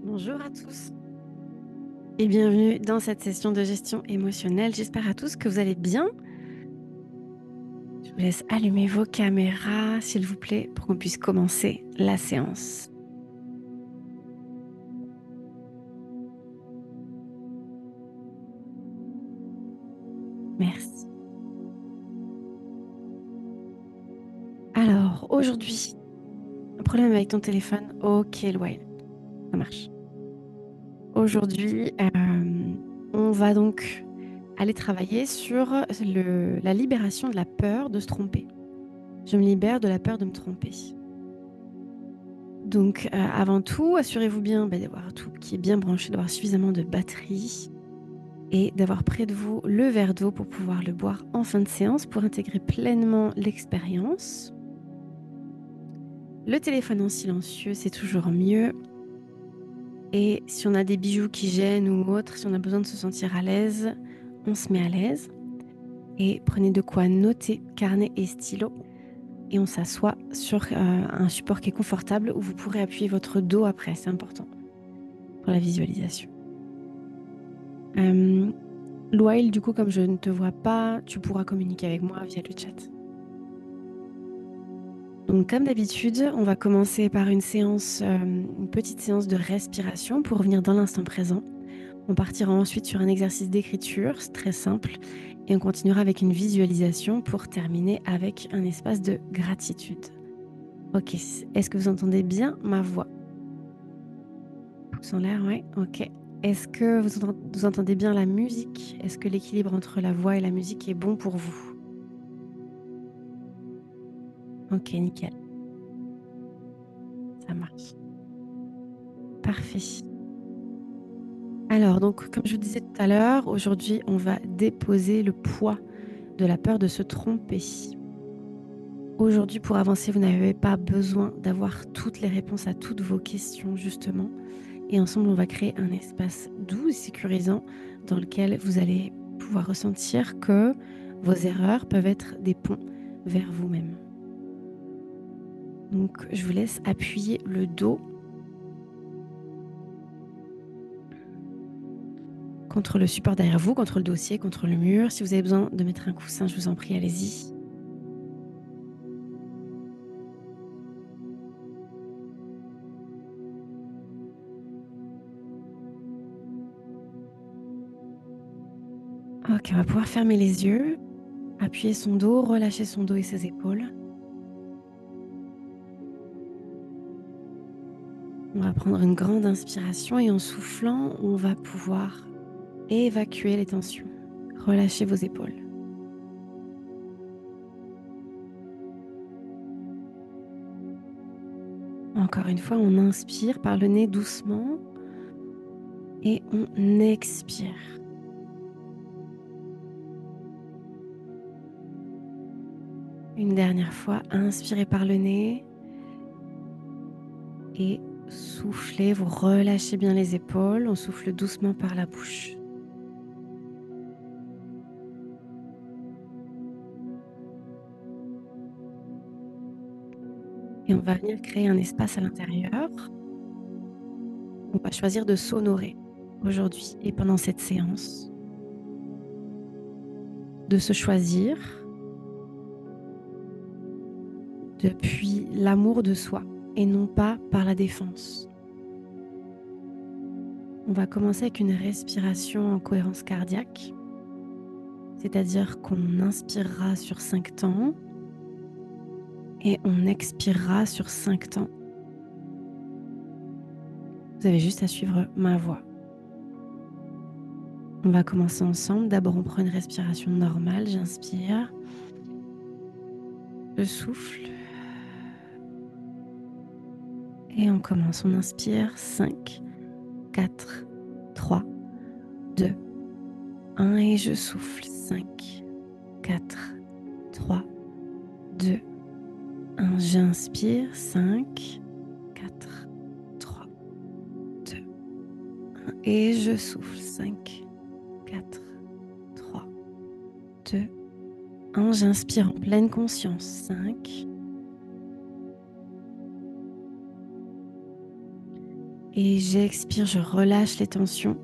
Bonjour à tous et bienvenue dans cette session de gestion émotionnelle. J'espère à tous que vous allez bien. Je vous laisse allumer vos caméras, s'il vous plaît, pour qu'on puisse commencer la séance. Merci. Alors, aujourd'hui, un problème avec ton téléphone? Ok, Loïl, ça marche. Aujourd'hui, on va donc aller travailler sur la libération de la peur de se tromper. Je me libère de la peur de me tromper. Donc, avant tout, assurez-vous bien d'avoir tout qui est bien branché, d'avoir suffisamment de batterie et d'avoir près de vous le verre d'eau pour pouvoir le boire en fin de séance pour intégrer pleinement l'expérience. Le téléphone en silencieux, c'est toujours mieux. Et si on a des bijoux qui gênent ou autre, si on a besoin de se sentir à l'aise, on se met à l'aise. Et prenez de quoi noter, carnet et stylo. Et on s'assoit sur un support qui est confortable où vous pourrez appuyer votre dos après, c'est important pour la visualisation. Loïl, du coup, comme je ne te vois pas, tu pourras communiquer avec moi via le chat. Donc, comme d'habitude, on va commencer par une petite séance de respiration pour revenir dans l'instant présent. On partira ensuite sur un exercice d'écriture, c'est très simple, et on continuera avec une visualisation pour terminer avec un espace de gratitude. Ok, est-ce que vous entendez bien ma voix? Pouce en l'air, ouais, ok. Est-ce que vous entendez bien la musique? Est-ce que l'équilibre entre la voix et la musique est bon pour vous? Ok, nickel. Ça marche. Parfait. Alors, donc, comme je vous disais tout à l'heure, aujourd'hui, on va déposer le poids de la peur de se tromper. Aujourd'hui, pour avancer, vous n'avez pas besoin d'avoir toutes les réponses à toutes vos questions, justement. Et ensemble, on va créer un espace doux et sécurisant dans lequel vous allez pouvoir ressentir que vos erreurs peuvent être des ponts vers vous-même. Donc, je vous laisse appuyer le dos contre le support derrière vous, contre le dossier, contre le mur. Si vous avez besoin de mettre un coussin, je vous en prie, allez-y. Ok, on va pouvoir fermer les yeux, appuyer son dos, relâcher son dos et ses épaules. On va prendre une grande inspiration et en soufflant, on va pouvoir évacuer les tensions. Relâchez vos épaules. Encore une fois, on inspire par le nez doucement et on expire. Une dernière fois, inspirez par le nez et soufflez, vous relâchez bien les épaules, on souffle doucement par la bouche. Et on va venir créer un espace à l'intérieur. On va choisir de s'honorer aujourd'hui et pendant cette séance. De se choisir depuis l'amour de soi et non pas par la défense. On va commencer avec une respiration en cohérence cardiaque, c'est-à-dire qu'on inspirera sur 5 temps et on expirera sur 5 temps. Vous avez juste à suivre ma voix. On va commencer ensemble. D'abord, on prend une respiration normale. J'inspire. Je souffle. Et on commence. On inspire. 5, 4, 3, 2, 1. Et je souffle. 5, 4, 3, 2, 1. J'inspire. 5, 4, 3, 2, 1. Et je souffle. 5, 4, 3, 2, 1. J'inspire en pleine conscience. 5. Et j'expire, je relâche les tensions.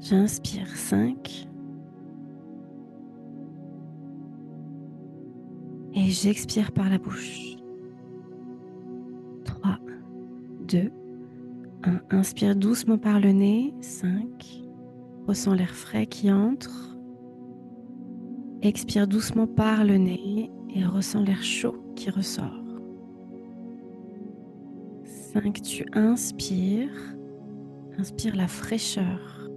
J'inspire 5. Et j'expire par la bouche. 3, 2, 1. Inspire doucement par le nez. 5. Ressens l'air frais qui entre. Expire doucement par le nez et ressens l'air chaud qui ressort. 5. Tu inspires. Inspire la fraîcheur.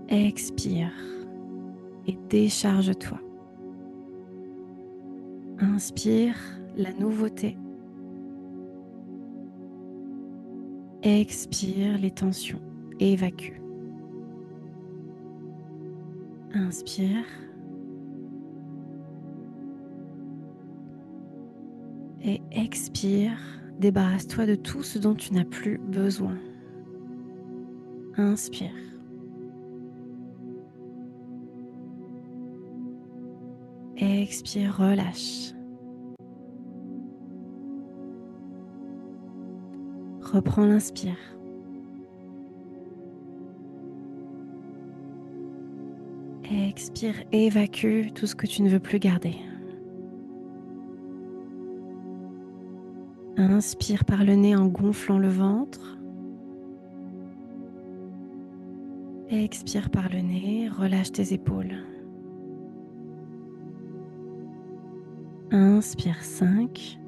Expire et décharge-toi. Inspire la nouveauté. Expire les tensions. Évacue. Inspire. Et expire. Débarrasse-toi de tout ce dont tu n'as plus besoin. Inspire. Expire, relâche. Reprends l'inspire. Expire, évacue tout ce que tu ne veux plus garder. Inspire par le nez en gonflant le ventre. Expire par le nez, relâche tes épaules. Inspire 5.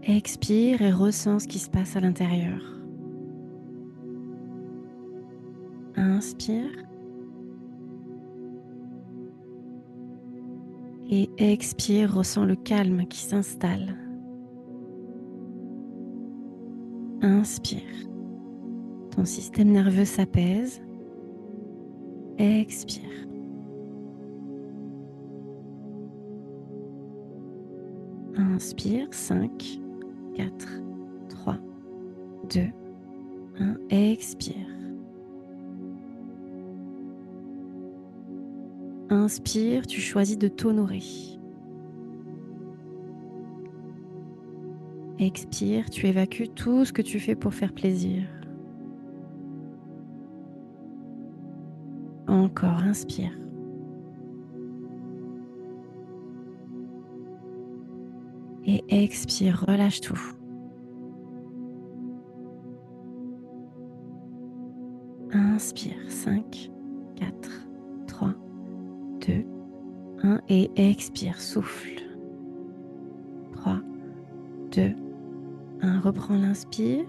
Expire et ressens ce qui se passe à l'intérieur. Inspire. Et expire, ressens le calme qui s'installe. Inspire. Ton système nerveux s'apaise. Expire. Inspire 5, 4, 3, 2, 1. Expire. Inspire, tu choisis de t'honorer. Expire, tu évacues tout ce que tu fais pour faire plaisir. Encore, inspire. Et expire, relâche tout. Inspire, 5, 4, 3, 2, 1. Et expire, souffle. 3, 2, 1. Reprends l'inspire.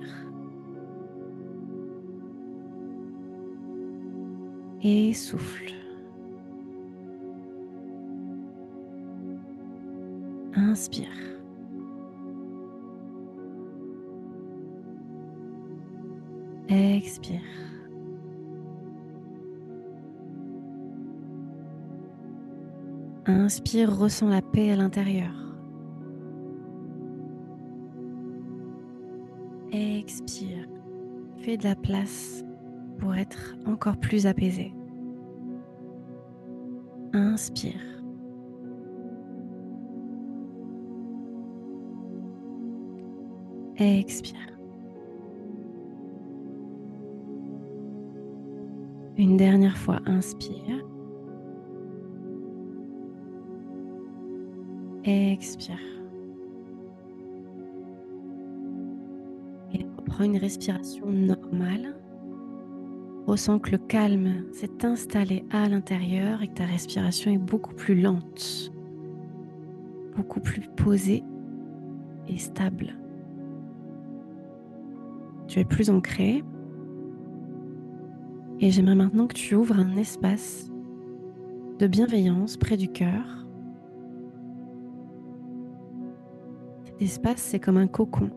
Et souffle. Inspire. Expire. Inspire, ressens la paix à l'intérieur. Expire. Fais de la place pour être encore plus apaisé. Inspire. Expire. Une dernière fois, inspire. Expire. Et reprends une respiration normale. Ressens que le calme s'est installé à l'intérieur et que ta respiration est beaucoup plus lente, beaucoup plus posée et stable. Tu es plus ancré et j'aimerais maintenant que tu ouvres un espace de bienveillance près du cœur. Cet espace, c'est comme un cocon.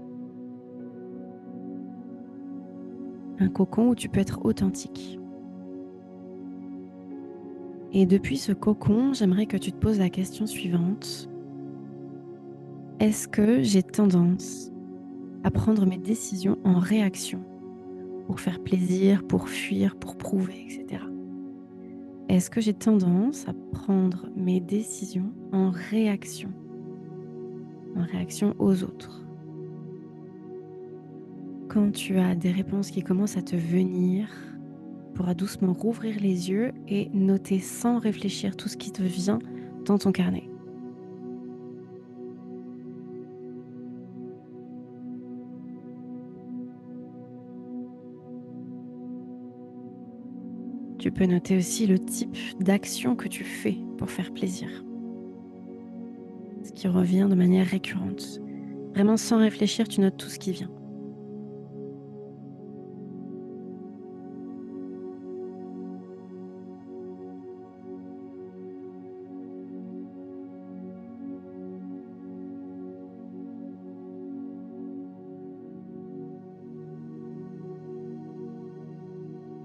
Un cocon où tu peux être authentique. Et depuis ce cocon, j'aimerais que tu te poses la question suivante. Est-ce que j'ai tendance à prendre mes décisions en réaction, pour faire plaisir, pour fuir, pour prouver, etc. Est-ce que j'ai tendance à prendre mes décisions en réaction aux autres? Quand tu as des réponses qui commencent à te venir, tu pourras doucement rouvrir les yeux et noter sans réfléchir tout ce qui te vient dans ton carnet. Tu peux noter aussi le type d'action que tu fais pour faire plaisir, ce qui revient de manière récurrente. Vraiment sans réfléchir, tu notes tout ce qui vient.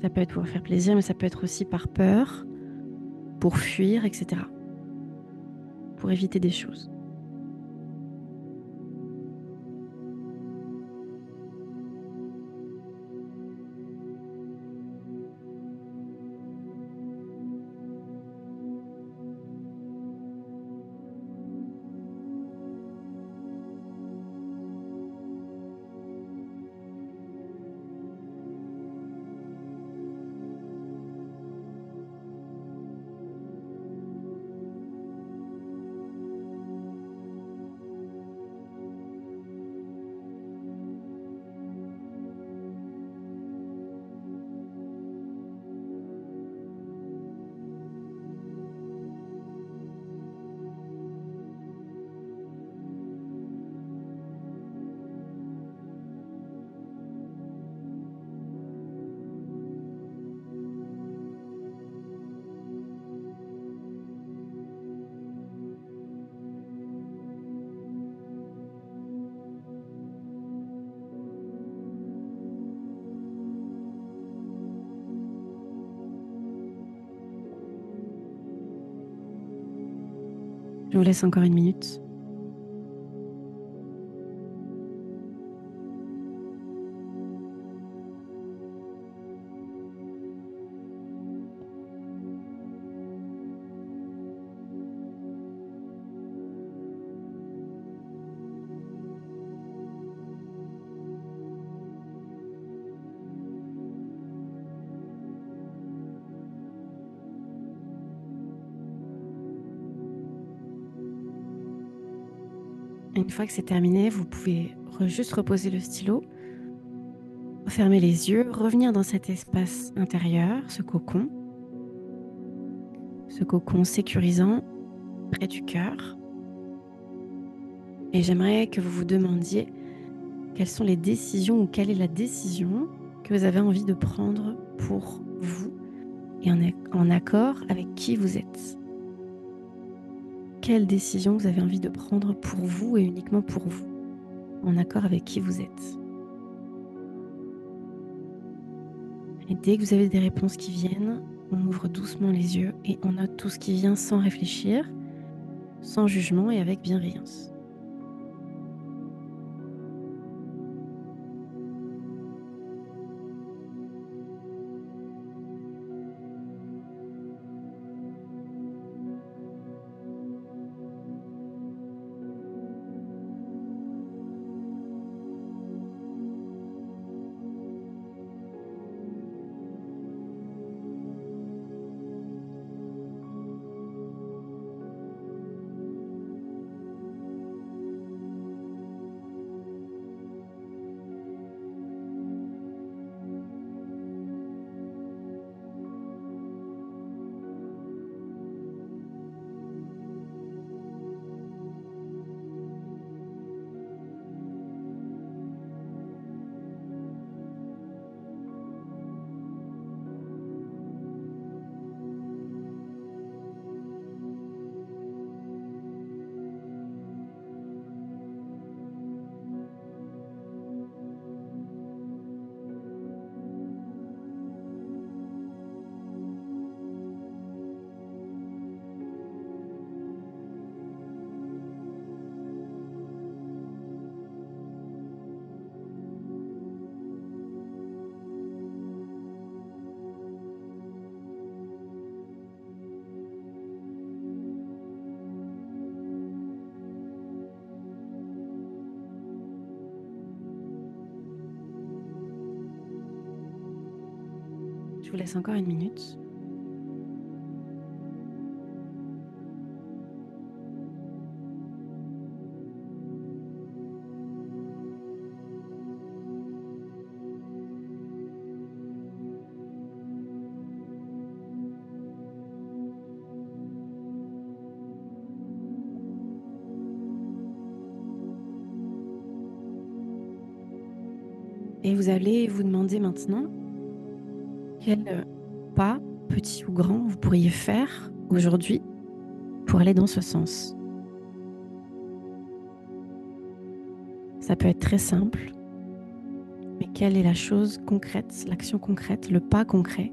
Ça peut être pour faire plaisir, mais ça peut être aussi par peur, pour fuir, etc. Pour éviter des choses. Je vous laisse encore 1 minute. Une fois que c'est terminé, vous pouvez juste reposer le stylo, fermer les yeux, revenir dans cet espace intérieur, ce cocon sécurisant près du cœur. Et j'aimerais que vous vous demandiez quelles sont les décisions ou quelle est la décision que vous avez envie de prendre pour vous et en accord avec qui vous êtes. Quelle décision vous avez envie de prendre pour vous et uniquement pour vous, en accord avec qui vous êtes. Et dès que vous avez des réponses qui viennent, on ouvre doucement les yeux et on note tout ce qui vient sans réfléchir, sans jugement et avec bienveillance. Je vous laisse encore 1 minute. Et vous allez vous demander maintenant quel pas, petit ou grand, vous pourriez faire aujourd'hui pour aller dans ce sens. Ça peut être très simple, mais quelle est la chose concrète, l'action concrète, le pas concret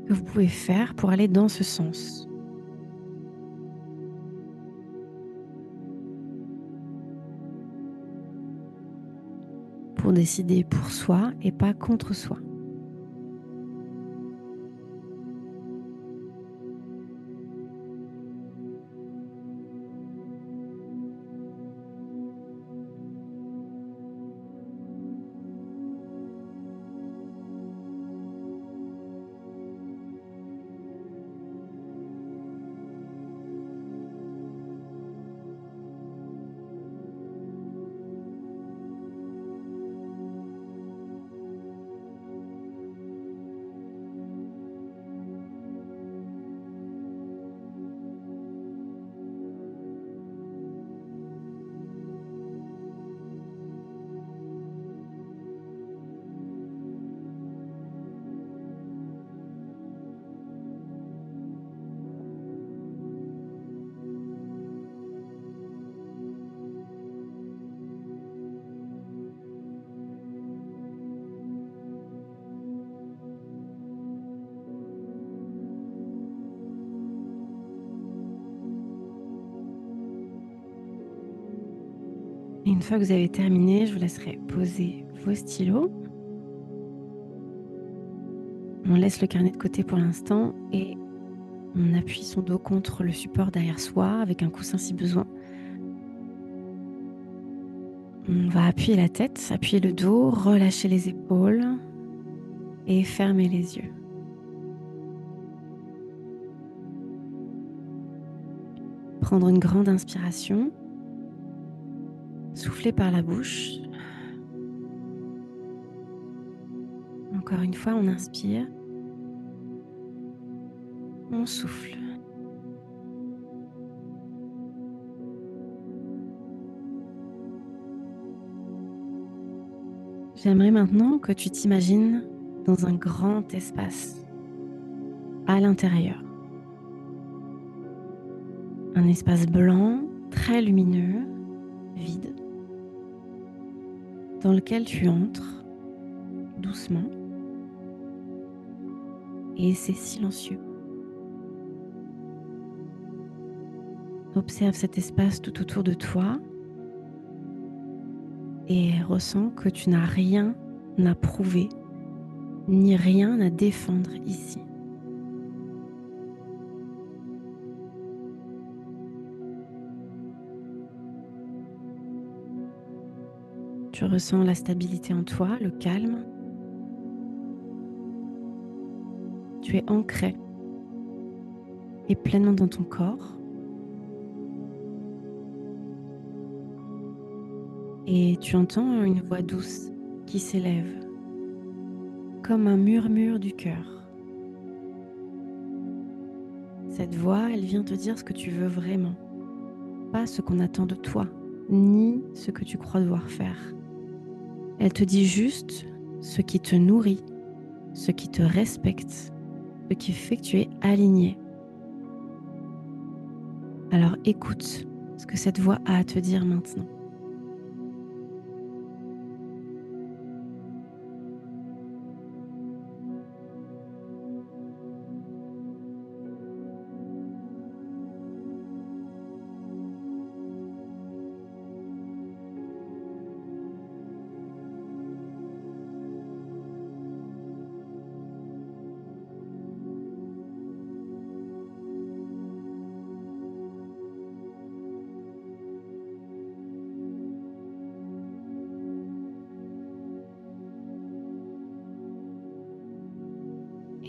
que vous pouvez faire pour aller dans ce sens? Pour décider pour soi et pas contre soi. Et une fois que vous avez terminé, je vous laisserai poser vos stylos. On laisse le carnet de côté pour l'instant et on appuie son dos contre le support derrière soi avec un coussin si besoin. On va appuyer la tête, appuyer le dos, relâcher les épaules et fermer les yeux. Prendre une grande inspiration, souffler par la bouche. Encore une fois, on inspire, on souffle. J'aimerais maintenant que tu t'imagines dans un grand espace à l'intérieur. Un espace blanc, très lumineux, vide, dans lequel tu entres doucement et c'est silencieux. Observe cet espace tout autour de toi et ressens que tu n'as rien à prouver ni rien à défendre ici. Tu ressens la stabilité en toi, le calme. Tu es ancré et pleinement dans ton corps. Et tu entends une voix douce qui s'élève, comme un murmure du cœur. Cette voix, elle vient te dire ce que tu veux vraiment, pas ce qu'on attend de toi, ni ce que tu crois devoir faire. Elle te dit juste ce qui te nourrit, ce qui te respecte, ce qui fait que tu es aligné. Alors écoute ce que cette voix a à te dire maintenant.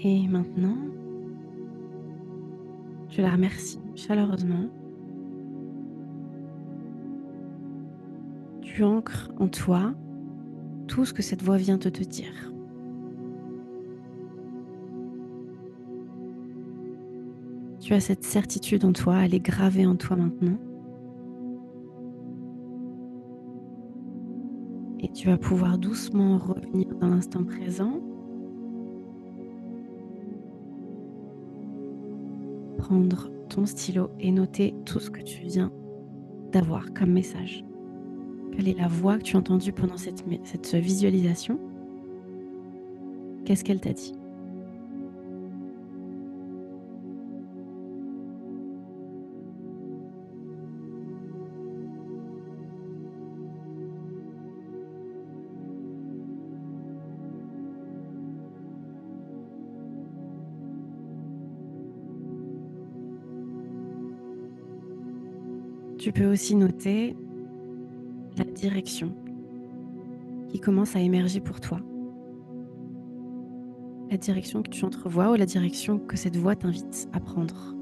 Et maintenant, tu la remercies chaleureusement. Tu ancres en toi tout ce que cette voix vient de te dire. Tu as cette certitude en toi, elle est gravée en toi maintenant. Et tu vas pouvoir doucement revenir dans l'instant présent, prendre ton stylo et noter tout ce que tu viens d'avoir comme message. Quelle est la voix que tu as entendue pendant cette visualisation? Qu'est-ce qu'elle t'a dit? Tu peux aussi noter la direction qui commence à émerger pour toi. La direction que tu entrevois ou la direction que cette voix t'invite à prendre.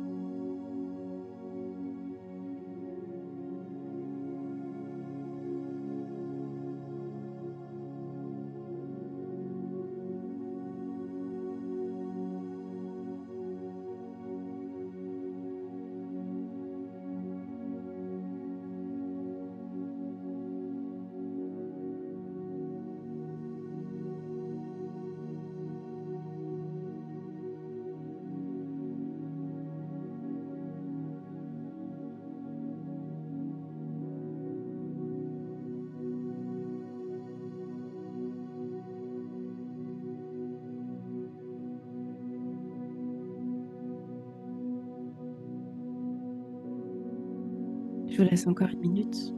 Je vous laisse encore une minute.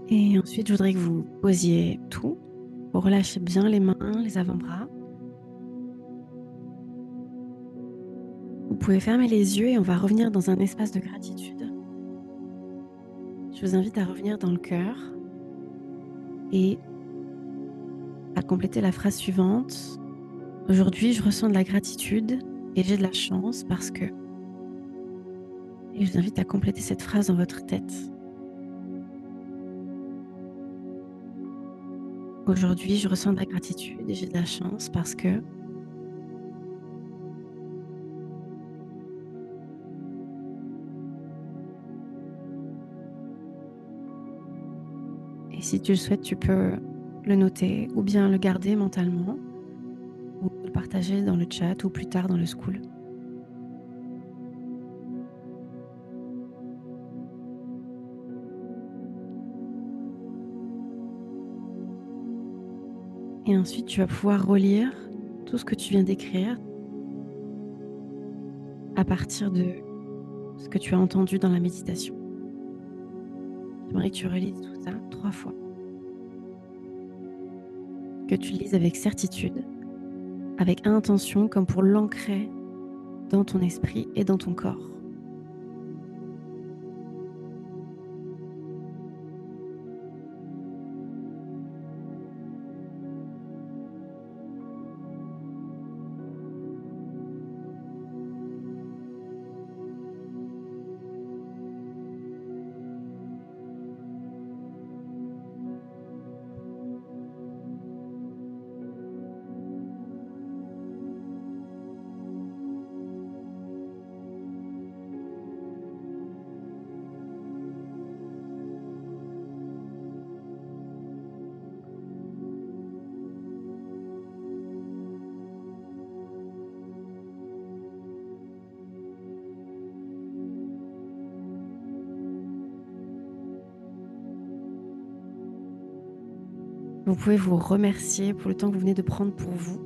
Et ensuite, je voudrais que vous posiez tout. Vous relâchez bien les mains, les avant-bras. Vous pouvez fermer les yeux et on va revenir dans un espace de gratitude. Je vous invite à revenir dans le cœur et à compléter la phrase suivante. Aujourd'hui, je ressens de la gratitude et j'ai de la chance parce que... Et je vous invite à compléter cette phrase dans votre tête. Aujourd'hui, je ressens de la gratitude et j'ai de la chance parce que... Et si tu le souhaites, tu peux le noter ou bien le garder mentalement ou le partager dans le chat ou plus tard dans le school. Et ensuite, tu vas pouvoir relire tout ce que tu viens d'écrire à partir de ce que tu as entendu dans la méditation. J'aimerais que tu relises tout ça 3 fois. Que tu lises avec certitude, avec intention, comme pour l'ancrer dans ton esprit et dans ton corps. Vous pouvez vous remercier pour le temps que vous venez de prendre pour vous.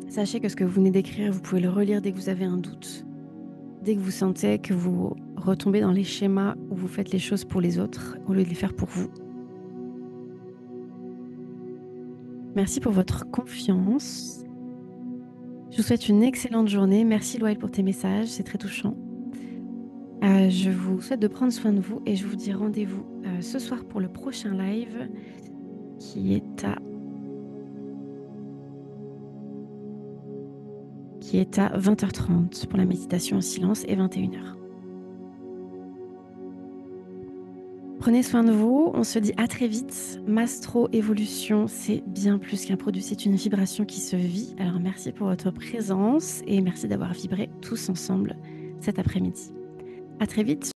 Sachez que ce que vous venez d'écrire, vous pouvez le relire dès que vous avez un doute, dès que vous sentez que vous retombez dans les schémas où vous faites les choses pour les autres au lieu de les faire pour vous. Merci pour votre confiance. Je vous souhaite une excellente journée. Merci Loël pour tes messages, c'est très touchant. Je vous souhaite de prendre soin de vous et je vous dis rendez-vous ce soir pour le prochain live qui est à 20h30 pour la méditation en silence et 21h. Prenez soin de vous, on se dit à très vite. Mastro Évolution, c'est bien plus qu'un produit, c'est une vibration qui se vit. Alors merci pour votre présence et merci d'avoir vibré tous ensemble cet après-midi. À très vite.